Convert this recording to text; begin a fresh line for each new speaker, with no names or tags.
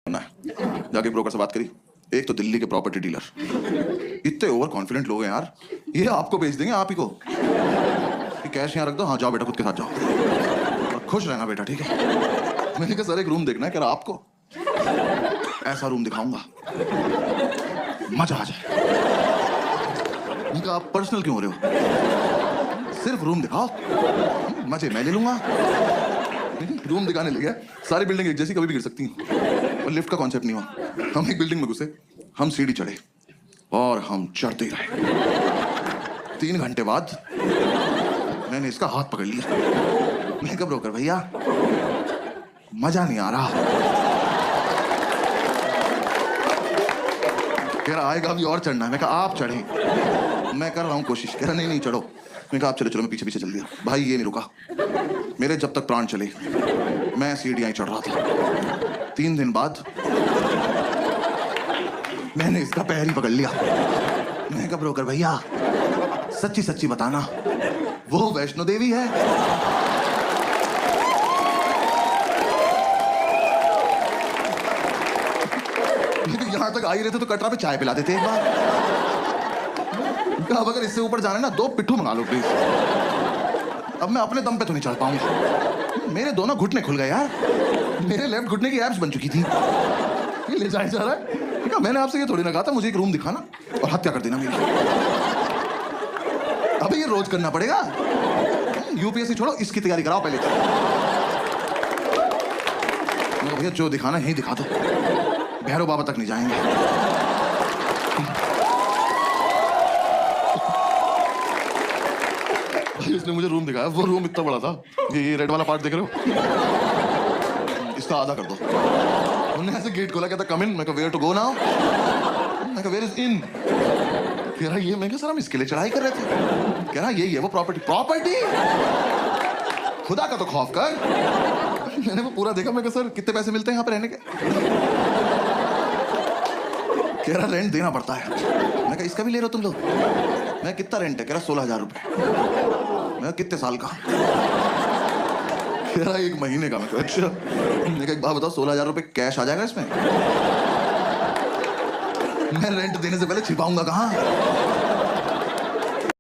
करना है। जाके ब्रोकर से बात करी, एक तो दिल्ली के प्रॉपर्टी डीलर इतने ओवर कॉन्फिडेंट लोग हैं यार, ये आपको बेच देंगे आप ही को कि कैश यहाँ रख दो, हाँ जाओ बेटा खुद के साथ जाओ और खुश रहना बेटा, ठीक है। मैंने कहा सर एक रूम देखना है, कह रहा आपको ऐसा रूम दिखाऊंगा मजा आ जाए। मैंने कहा आप पर्सनल क्यों हो रहे हो, सिर्फ रूम दिखाओ मजे मैं ले लूंगा। रूम दिखाने ले गया, सारी बिल्डिंग एक जैसी कभी भी गिर सकती हैं और लिफ्ट का कॉन्सेप्ट नहीं हुआ। हम एक बिल्डिंग में घुसे, हम सीढ़ी चढ़े और हम चढ़ते ही रहे। 3 घंटे बाद मैंने इसका हाथ पकड़ लिया। मैंने कहा ब्रोकर भैया मजा नहीं आ रहा। कह रहा आएगा अभी और चढ़ना है। मैं कहा आप चढ़े, मैं कर रहा हूँ कोशिश। कह रहा नहीं नहीं चढ़ो। मैं कहा आप चलो चलो, मैं पीछे पीछे चल दिया। भाई ये नहीं रुका, मेरे जब तक प्राण चले मैं सीढ़ियां चढ़ रहा था। 3 दिन बाद मैंने इसका पैर ही पकड़ लिया। मैंने कहा ब्रोकर भैया सच्ची सच्ची बताना वो वैष्णो देवी है। यहां तक आ ही रहे थे तो कटरा पे चाय पिला देते एक बार। अब अगर इससे ऊपर जाना है ना 2 पिट्ठू मंगा लो प्लीज। अब मैं अपने दम पे तो नहीं चढ़ पाऊंगा, मेरे दोनों घुटने खुल गए यार। मेरे लेफ्ट घुटने की एब्स बन चुकी थी। ये ले जाए जा रहा है। क्या मैंने आपसे ये थोड़ी ना कहा था मुझे एक रूम दिखाना और हत्या कर देना मेरी। अबे ये रोज करना पड़ेगा। यूपीएससी छोड़ो, इसकी तैयारी कराओ पहले। भैया जो दिखाना है ही दिखा दो, भैरव बाबा तक नहीं जाएंगे। इसने मुझे रूम दिखाया, वो रूम इतना बड़ा था, ये रेड वाला पार्ट देख रहे हो, इसका आधा कर दो। उन्होंने ऐसे गेट खोला, कहता कम इन। मैं कहा वेयर टू गो नाउ। मैं कहा वेयर इज इन। कह रहा ये। मैं कहा सर हम इसके लिए चढ़ाई कर रहे थे। कह रहा यही है वो प्रॉपर्टी। प्रॉपर्टी खुदा का तो खौफ कर। मैंने वो पूरा देखा। मैं कहा सर कितने पैसे मिलते हैं यहाँ पे रहने के। कह रहा रेंट देना पड़ता है। मैं कहा इसका भी ले रहे हो तुम लोग। मैं कितना रेंट है। कह रहा 16,000 रुपए। मैं कितने साल का। कह रहा 1 महीने का। मैं कहा अच्छा। मैंने कहा एक बात बताओ 16,000 रुपए कैश आ जाएगा इसमें। मैं रेंट देने से पहले छिपाऊंगा कहाँ।